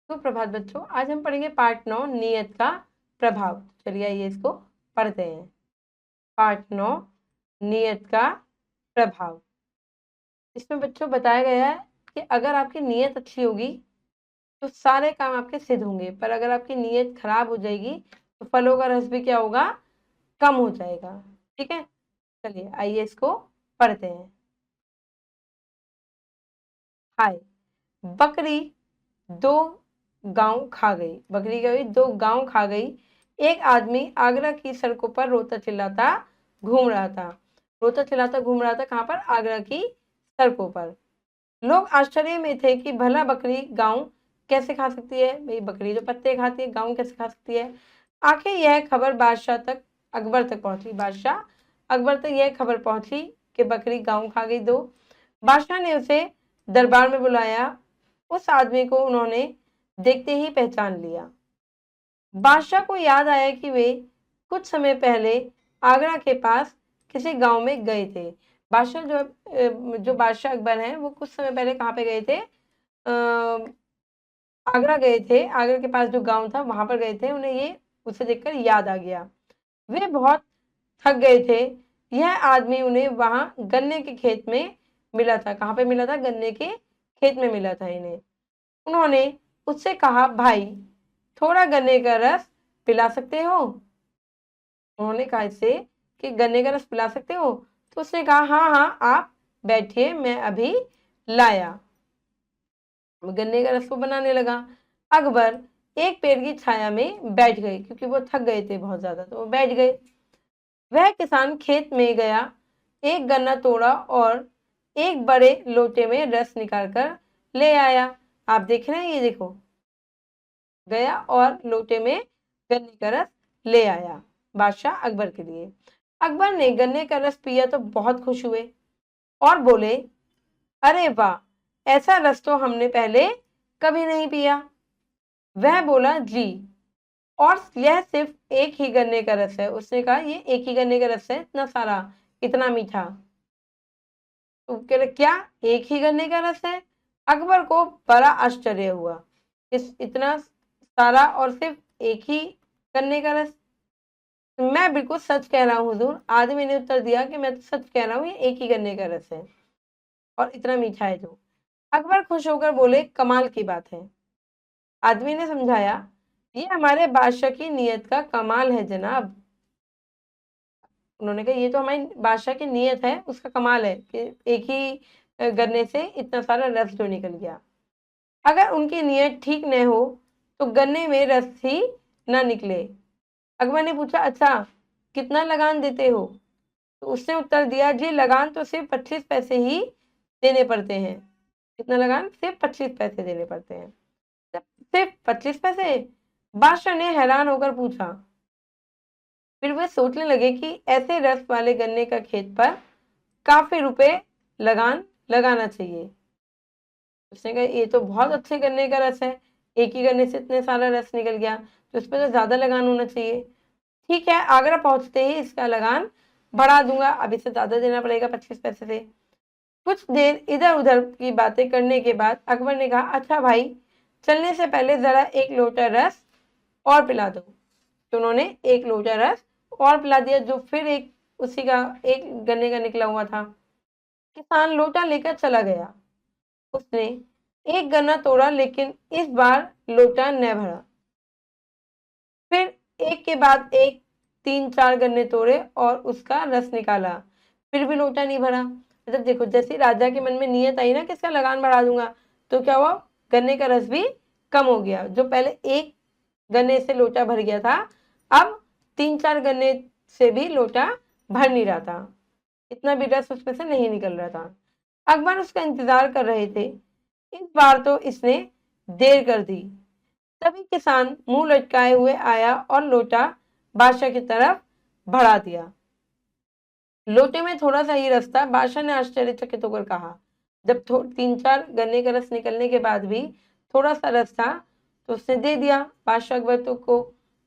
सुप्रभात बच्चों, आज हम पढ़ेंगे पाठ 9 नियत का प्रभाव। चलिए आइए इसको पढ़ते हैं। पाठ 9 नियत का प्रभाव। इसमें बच्चों बताया गया है कि अगर आपकी नियत अच्छी होगी तो सारे काम आपके सिद्ध होंगे, पर अगर आपकी नियत खराब हो जाएगी तो फलों का रस भी क्या होगा, कम हो जाएगा। ठीक है, चलिए आइए इसको पढ़ते हैं। हाय, बकरी दो गांव खा गई। बकरी क्या हुई, दो गांव खा गई। एक आदमी आगरा की सड़कों पर रोता चिल्लाता घूम रहा था। रोता चिल्लाता घूम रहा था कहाँ पर, आगरा की सड़कों पर। लोग आश्चर्य में थे कि भला बकरी गांव कैसे खा सकती है। भाई बकरी तो पत्ते खाती है, गांव कैसे खा सकती है। आखिर यह खबर बादशाह तक, अकबर तक पहुंची। बादशाह अकबर तक यह खबर पहुंची कि बकरी गांव खा गई दो। बादशाह ने उसे दरबार में बुलाया। उस आदमी को उन्होंने देखते ही पहचान लिया। बादशाह को याद आया कि वे कुछ समय पहले आगरा के पास किसी गांव में गए थे। बादशाह जो बादशाह अकबर हैं वो कुछ समय पहले कहाँ पे गए थे, आगरा गए थे। आगरा के पास जो गांव था वहां पर गए थे। उन्हें ये उसे देखकर याद आ गया। वे बहुत थक गए थे। यह आदमी उन्हें वहां गन्ने के खेत में मिला था। कहाँ पे मिला था, गन्ने के खेत में मिला था इन्हें। उन्होंने उससे कहा, भाई थोड़ा गन्ने का रस पिला सकते हो। उन्होंने कहा इससे कि गन्ने का रस पिला सकते हो। तो उसने कहा, हाँ हाँ आप बैठिए, मैं अभी लाया। गन्ने का रस को बनाने लगा। अकबर एक पेड़ की छाया में बैठ गए, क्योंकि वो थक गए थे बहुत ज्यादा, तो वो बैठ गए। वह किसान खेत में गया, एक गन्ना तोड़ा और एक बड़े लोटे में रस निकाल कर ले आया। आप देख रहे हैं, ये देखो, गया और लोटे में गन्ने का रस ले आया बादशाह अकबर के लिए। अकबर ने गन्ने का रस पिया तो बहुत खुश हुए और बोले, अरे वाह, ऐसा रस तो हमने पहले कभी नहीं पिया। वह बोला, जी, और यह सिर्फ एक ही गन्ने का रस है। उसने कहा, ये एक ही गन्ने का रस है, इतना सारा, इतना मीठा। तो कह रहे, क्या एक ही गन्ने का रस है। अकबर को बड़ा आश्चर्य हुआ, इस इतना सारा और सिर्फ एक ही गन्ने का रस। मैं बिल्कुल सच कह रहा हूँ हुजूर। आदमी ने उत्तर दिया कि मैं तो सच कह रहा हूँ, ये एक ही गन्ने का रस है और इतना मीठा है जो। अकबर खुश होकर बोले, कमाल की बात है। आदमी ने समझाया, ये हमारे बादशाह की नियत का कमाल है जनाब। उन्होंने कहा, ये तो हमारी बादशाह की नियत है, उसका कमाल है कि एक ही गन्ने से इतना सारा रस जो निकल गया। अगर उनकी नियत ठीक न हो तो गन्ने में रस ही ना निकले। अकबर ने पूछा, अच्छा कितना लगान देते हो। तो उसने उत्तर दिया, जी लगान तो सिर्फ 25 पैसे ही देने पड़ते हैं। कितना लगान, सिर्फ 25 पैसे देने पड़ते हैं। सिर्फ 25 पैसे। बादशाह ने हैरान होकर पूछा। फिर वे सोचने लगे कि ऐसे रस वाले गन्ने का खेत पर काफी रुपए लगान लगाना चाहिए। उसने कहा, ये तो बहुत अच्छे गन्ने का रस है, एक ही गन्ने से इतने सारा रस निकल गया, तो इस पर तो ज्यादा लगान होना चाहिए। ठीक है, आगरा पहुंचते ही इसका लगान बढ़ा दूंगा, अभी से ज्यादा देना पड़ेगा 25 पैसे से। कुछ देर इधर उधर की बातें करने के बाद अकबर ने कहा, अच्छा भाई, चलने से पहले जरा एक लोटा रस और पिला दो। तो उन्होंने एक लोटा रस और पिला दिया, जो फिर एक उसी का एक गन्ने का निकला हुआ था। किसान लोटा लेकर चला गया। उसने एक गन्ना तोड़ा, लेकिन इस बार लोटा न भरा। फिर एक के बाद एक 3-4 गन्ने तोड़े और उसका रस निकाला, फिर भी लोटा नहीं भरा। मतलब देखो, जैसे राजा के मन में नियत आई ना कि इसका लगान बढ़ा दूंगा, तो क्या हुआ, गन्ने का रस भी कम हो गया। जो पहले एक गन्ने से लोटा भर गया था, अब 3-4 गन्ने से भी लोटा भर नहीं रहा था, इतना भी रस उसमें से नहीं निकल रहा था। अकबर उसका इंतजार कर रहे थे। इस बार तो इसने देर कर दी। तभी किसान मुंह लटकाए हुए आया और लोटा बादशाह की तरफ बढ़ा दिया। लोटे में थोड़ा सा ही रस था। बादशाह ने आश्चर्यचकित होकर कहा, जब 3-4 गन्ने का रस निकलने के बाद भी थोड़ा सा रस था, तो उसने दे दिया बादशाह अकबर को।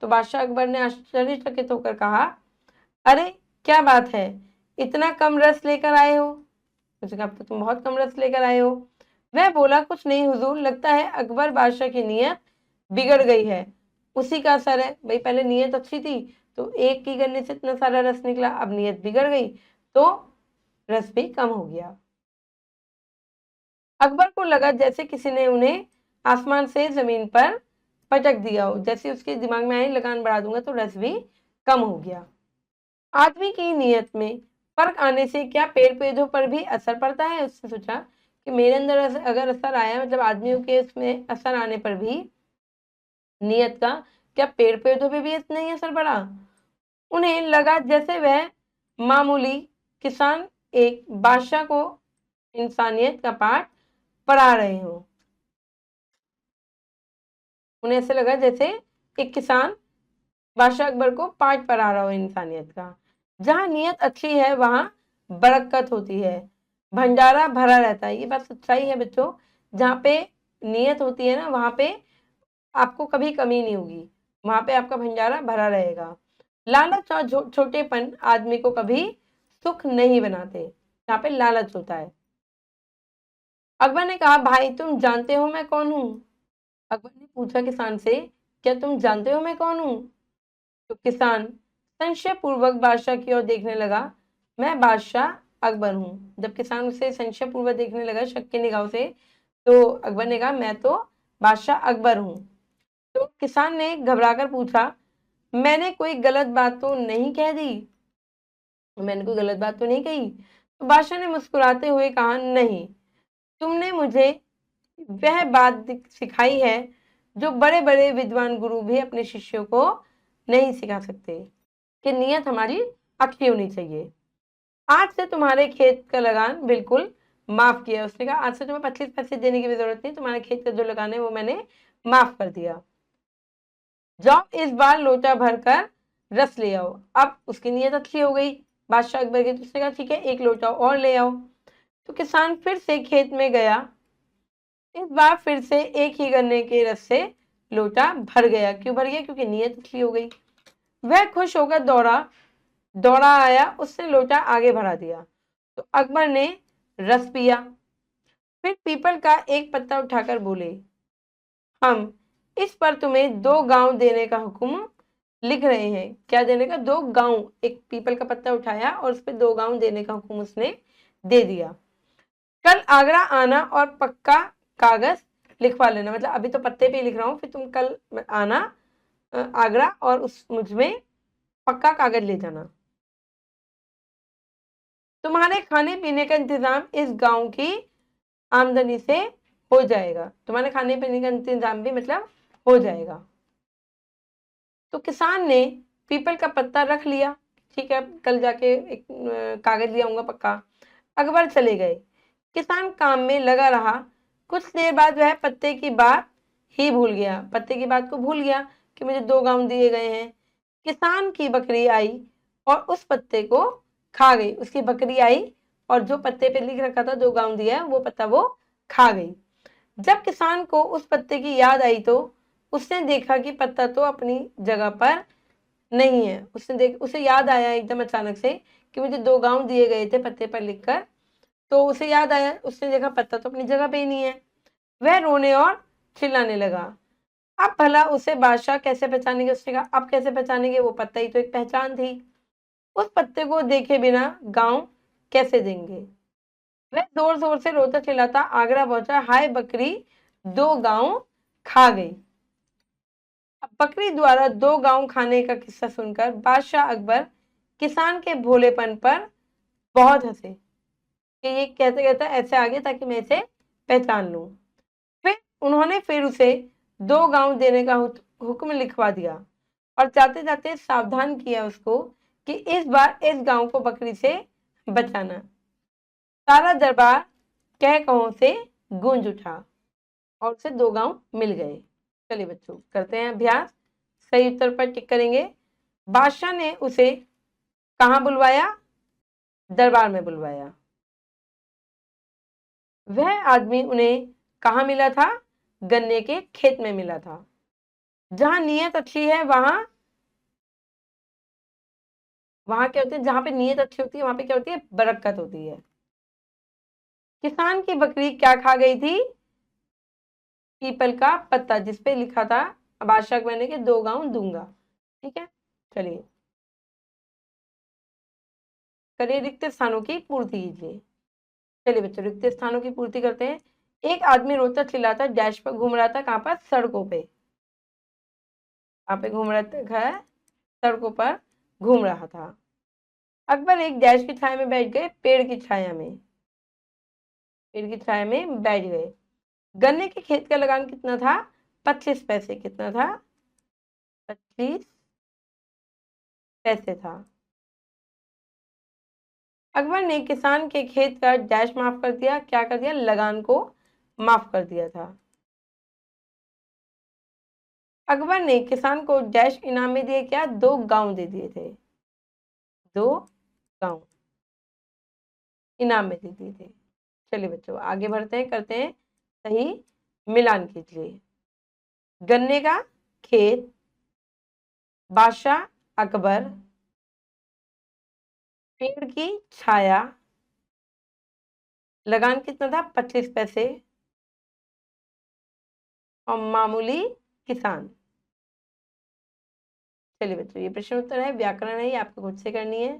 तो बादशाह अकबर ने आश्चर्यचकित होकर कहा, अरे क्या बात है, इतना कम रस लेकर आए हो। उसने कहा, तो तुम बहुत कम रस लेकर आए हो। वह बोला, कुछ नहीं हुजूर, लगता है अकबर बादशाह की नीयत बिगड़ गई है, उसी का असर है। भाई पहले नीयत अच्छी थी तो एक की गन्ने से इतना सारा रस निकला, अब नीयत बिगड़ गई तो रस भी कम हो गया। अकबर को लगा जैसे किसी ने उन्हें आसमान से जमीन पर पटक दिया हो, जैसे उसके दिमाग में आई लगान बढ़ा दूंगा तो रस भी कम हो गया। आदमी की नीयत में फर्क आने से क्या पेड़ पौधों पर भी असर पड़ता है? उसने सोचा कि मेरे अंदर अगर असर आया, मतलब आदमियों के उसमें असर आने पर भी नीयत का, क्या पेड़ पौधों पे भी इतना ही असर पड़ा? उन्हें लगा जैसे वह मामूली किसान एक बादशाह को इंसानियत का पाठ पढ़ा रहे हो। उन्हें ऐसे लगा जैसे एक किसान बादशाह अकबर को पाठ पढ़ा रहा हो इंसानियत का। जहां नीयत अच्छी है वहां बरकत होती है, भंडारा भरा रहता है। ये बात सच्चाई है बच्चों। जहाँ पे नीयत होती है ना, वहां पे आपको कभी कमी नहीं होगी, वहां पे आपका भंडारा भरा रहेगा। लालच और छोटेपन आदमी को कभी सुख नहीं बनाते। यहाँ पे लालच होता है। अकबर ने कहा, भाई तुम जानते हो मैं कौन हूँ? अकबर ने पूछा किसान से, क्या तुम जानते हो मैं कौन हूँ? तो किसान संशय पूर्वक बादशाह की ओर देखने लगा। मैं बादशाह अकबर हूँ। जब किसान उसे संशय पूर्वक देखने लगा, शक की निगाहों से, तो अकबर ने कहा, मैं तो बादशाह अकबर हूँ। तो किसान ने घबराकर पूछा, मैंने कोई गलत बात तो नहीं कह दी? मैंने कोई गलत बात तो नहीं कही? तो बादशाह ने मुस्कुराते हुए कहा, नहीं, तुमने मुझे वह बात सिखाई है जो बड़े बड़े विद्वान गुरु भी अपने शिष्यों को नहीं सिखा सकते, कि नियत हमारी अच्छी होनी चाहिए। आज से तुम्हारे खेत का लगान बिल्कुल माफ किया। उसने कहा, आज से तुम्हें 25 पैसे देने की भी जरूरत नहीं, तुम्हारे खेत का जो लगान है वो मैंने माफ कर दिया। जाओ इस बार लोटा भरकर रस ले आओ। अब उसकी नीयत अच्छी हो गई बादशाह अकबर की। उसने कहा, ठीक है, एक लोटा और ले आओ। तो किसान फिर से खेत में गया। इस बार फिर से एक ही गन्ने के रस से लोटा भर गया। क्यों भर गया? क्योंकि नीयत अच्छी हो गई। वह खुश होकर दौड़ा दौड़ा आया, उसने लोटा आगे बढ़ा दिया। तो अकबर ने रस पिया। फिर पीपल का एक पत्ता उठाकर बोले, हम इस पर तुम्हें 2 गांव देने का हुक्म लिख रहे हैं। क्या देने का? 2 गांव। एक पीपल का पत्ता उठाया और उस पर 2 गांव देने का हुक्म उसने दे दिया। कल आगरा आना और पक्का कागज लिखवा लेना। मतलब अभी तो पत्ते पे लिख रहा हूँ, फिर तुम कल आना आगरा और उस मुझमें पक्का कागज ले जाना। तुम्हारे खाने पीने का इंतजाम इस गांव की आमदनी से हो जाएगा। तुम्हारे खाने पीने का इंतजाम भी मतलब हो जाएगा। तो किसान ने पीपल का पत्ता रख लिया। ठीक है, कल जाके एक कागज ले आऊंगा पक्का। अकबर चले गए। किसान काम में लगा रहा। कुछ देर बाद वह पत्ते की बात ही भूल गया। पत्ते की बात को भूल गया कि मुझे 2 गांव दिए गए हैं। किसान की बकरी आई और उस पत्ते को खा गई। उसकी बकरी आई और जो पत्ते पे लिख रखा था 2 गांव दिया, वो पत्ता वो खा गई। जब किसान को उस पत्ते की याद आई तो उसने देखा कि पत्ता तो अपनी जगह पर नहीं है। उसे याद आया एकदम अचानक से कि मुझे 2 गांव दिए गए थे पत्ते पर लिखकर। तो उसे याद आया, उसने देखा पत्ता तो अपनी जगह पे ही नहीं है। वह रोने और चिल्लाने लगा। अब भला उसे बादशाह कैसे पहचानेंगे? उसने कहा, अब कैसे पहचानेंगे? वो पत्ता ही तो एक पहचान थी। उस पत्ते को देखे बिना गांव कैसे देंगे? वह जोर जोर से रोता चिल्लाता आगरा पहुंचा। हाय बकरी, 2 गांव खा गई। अब बकरी द्वारा 2 गांव खाने का किस्सा सुनकर बादशाह अकबर किसान के भोलेपन पर बहुत हंसे कि ये कैसे कहता है ऐसे आगे ताकि मैं इसे पहचान लूं। फिर उसे 2 गांव देने का हुक्म लिखवा दिया और जाते जाते सावधान किया उसको कि इस बार इस गांव को बकरी से बचाना। सारा दरबार कह कहों से गूंज उठा और उसे 2 गांव मिल गए। चलिए बच्चों, करते हैं अभ्यास। सही उत्तर पर टिक करेंगे। बादशाह ने उसे कहाँ बुलवाया? दरबार में बुलवाया। वह आदमी उन्हें कहाँ मिला था? गन्ने के खेत में मिला था। जहां नीयत अच्छी है वहां वहां क्या होती है? जहां पे नीयत अच्छी होती है वहां पे क्या होती है? बरकत होती है। किसान की बकरी क्या खा गई थी? पीपल का पत्ता, जिसपे लिखा था बादशाह बने के 2 गांव दूंगा। ठीक है, चलिए करिए रिक्त स्थानों की पूर्ति कीजिए। चलिए बच्चों रिक्त स्थानों की पूर्ति करते हैं। एक आदमी रोता चिल्लाता डैश पर घूम रहा था, कहाँ पर? सड़कों पे। कहाँ पे घूम रहा था? सड़कों पर घूम रहा था। अकबर एक डैश की छाया में बैठ गए, पेड़ की छाया में। पेड़ की छाया में बैठ गए। गन्ने के खेत का लगान कितना था? 25 पैसे। कितना था? 25 पैसे था। अकबर ने किसान के खेत का डैश माफ कर दिया। क्या कर दिया? लगान को माफ कर दिया था। अकबर ने किसान को डैश इनाम में दिए, क्या? 2 गांव दे दिए थे। 2 गांव इनाम में दे दिए थे। चलिए बच्चों आगे बढ़ते हैं, करते हैं सही मिलान कीजिए। गन्ने का खेत, बादशाह अकबर, पेड़ की छाया, लगान कितना था? 25 पैसे, और मामूली किसान। चलिए बच्चों ये प्रश्न उत्तर है, व्याकरण है, ये आपको खुद से करनी है।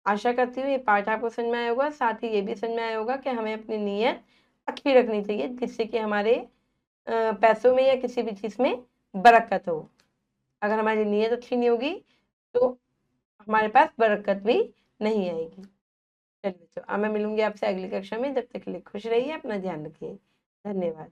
आशा करती हूँ ये पाठ आपको समझ में आया होगा, साथ ही ये भी समझ में आया होगा कि हमें अपनी नीयत अच्छी रखनी चाहिए, जिससे कि हमारे पैसों में या किसी भी चीज़ में बरकत हो। अगर हमारी नीयत अच्छी नहीं होगी तो हमारे पास बरकत भी नहीं आएगी। चलिए बच्चों अब मैं मिलूंगी आपसे अगली कक्षा में, जब तक के लिए खुश रहिए, अपना ध्यान रखिए। धन्यवाद।